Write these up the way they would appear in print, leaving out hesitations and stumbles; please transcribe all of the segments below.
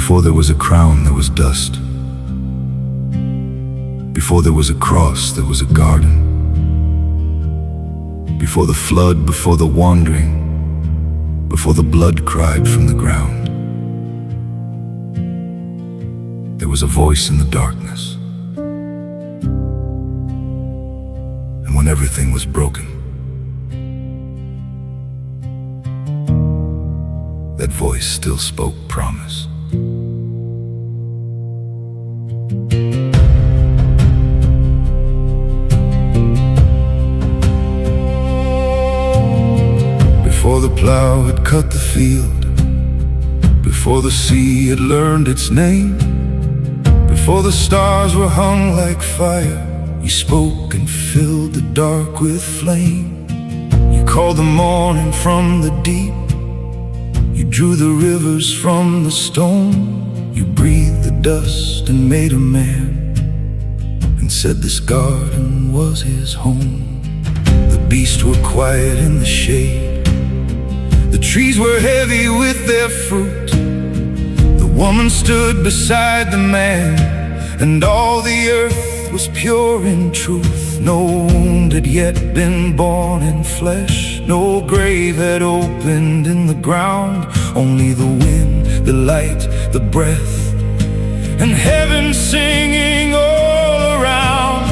Before there was a crown, there was dust. Before there was a cross, there was a garden. Before the flood, before the wandering, before the blood cried from the ground, there was a voice in the darkness. And when everything was broken, that voice still spoke promise. Before the plow had cut the field, before the sea had learned its name, before the stars were hung like fire, you spoke and filled the dark with flame. You called the morning from the deep, you drew the rivers from the stone. You breathed the dust and made a man, and said this garden was his home. The beasts were quiet in the shade, the trees were heavy with their fruit. The woman stood beside the man, and all the earth was pure in truth. No wound had yet been born in flesh, no grave had opened in the ground. Only the wind, the light, the breath, and heaven singing all around.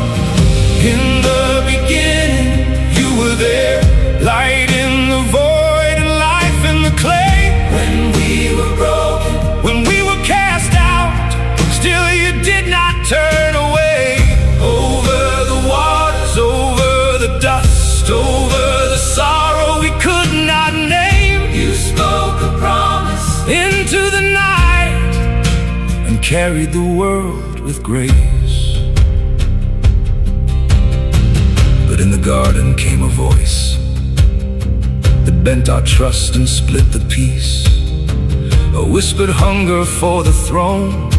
In the beginning, you were there, light in the void and life in the clay. When we were broken, when we were cast out, still you did not turn away. Over the waters, over the dust, over the sorrow we could not name, you spoke a promise into the night and carried the world with grace. But in the garden came a voice that bent our trust and split the peace. A whispered hunger for the throne,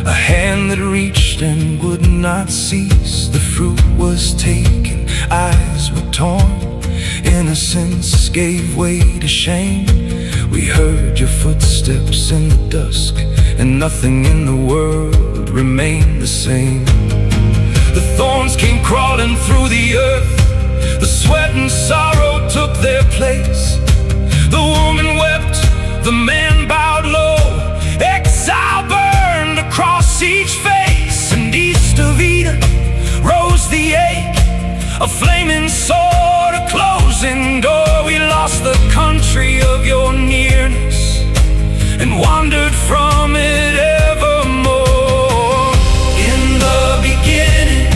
a hand that reached and would not cease. The fruit was taken, eyes were torn, innocence gave way to shame. We heard your footsteps in the dusk, and nothing in the world remained the same. The thorns came crawling through the earth, the sweat and sorrow took their place. The woman wept, the man bowed low, exile burned across each face. And east of Eden rose the ache, a flaming sword, a closing door. We lost the country of your nearness and wandered from it evermore. In the beginning,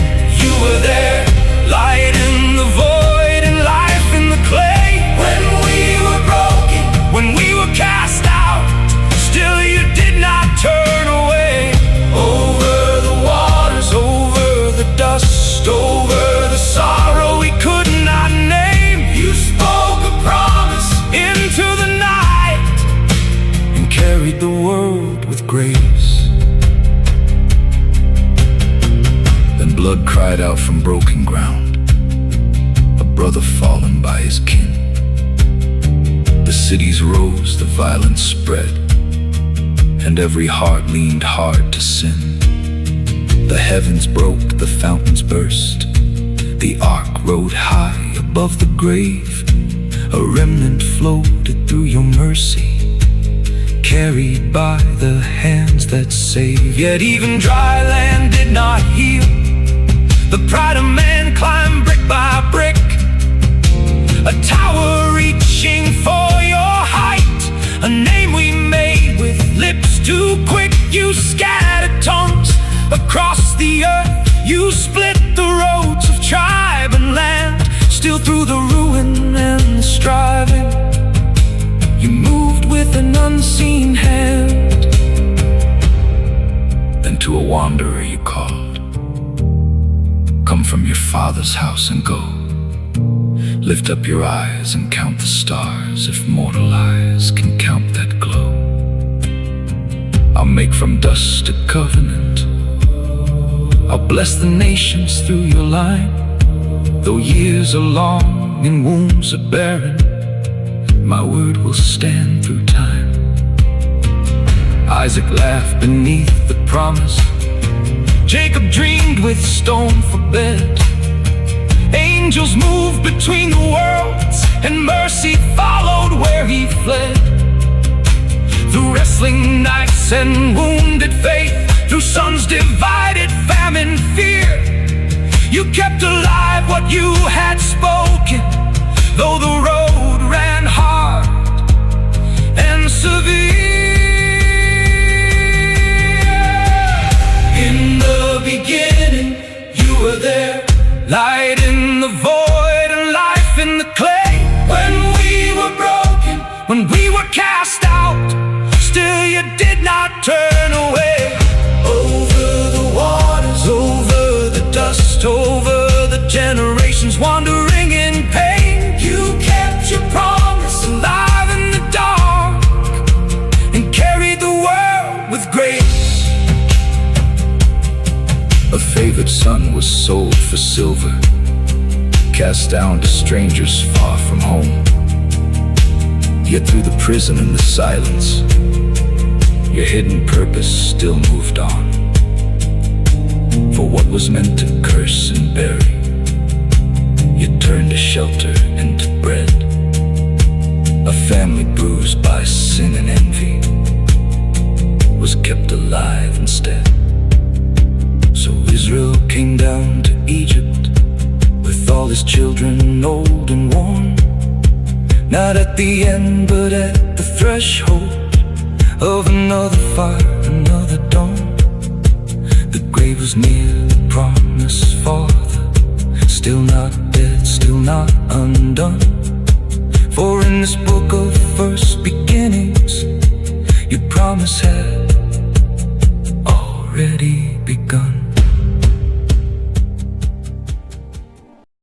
you were there, light in the void and life in the clay. When we were broken, when we were cast out, still you did not turn away. Over the waters, over the dust, over the sorrow we could not name, you spoke a promise into the night and carried the world with grace. Then blood cried out from broken ground, a brother fallen by his kin. The cities rose, the violence spread, and every heart leaned hard to sin. The heavens broke, the fountains burst, the ark rode high above the grave. A remnant floated through your mercy, carried by the hands that save. Yet even dry land did not heal, the pride of man climbed brick by brick, a tower reaching for your height, a name we made with lips too quick. You scattered tongues across the earth, you split the roads of tribe and land. Still through the ruin and the striving, you moved with an unseen hand. Then to a wanderer you called, come from your father's house and go. Lift up your eyes and count the stars, if mortal eyes can count that glow. I'll make from dust a covenant, I'll bless the nations through your line. Though years are long and wombs are barren, my word will stand through time. I Isaac laughed beneath the promise. Jacob dreamed with stone for bed. Angels moved between the worlds, and mercy followed where he fled. Through wrestling knives and wounded faith, through sons divided, famine, fear, you kept alive what you had spoken, though the road ran hard and severe. In the beginning, you were there, light in the void and life in the clay. When we were broken, when we were cast out, still you did not turn away. Over the waters, over the dust, over the generations wandering in pain, you kept your promise alive in the dark and carried the world with grace. A favored son was sold for silver, cast down to strangers far from home. Yet through the prison and the silence, your hidden purpose still moved on. For what was meant to curse and bury, you turned a shelter into bread. A family bruised by sin and envy was kept alive instead. So Israel came down to Egypt with all his children old and worn, not at the end but at the threshold of another fire, another dawn. The grave was near, the promise farther, still not dead, still not undone. For in this book of first beginnings, your promise had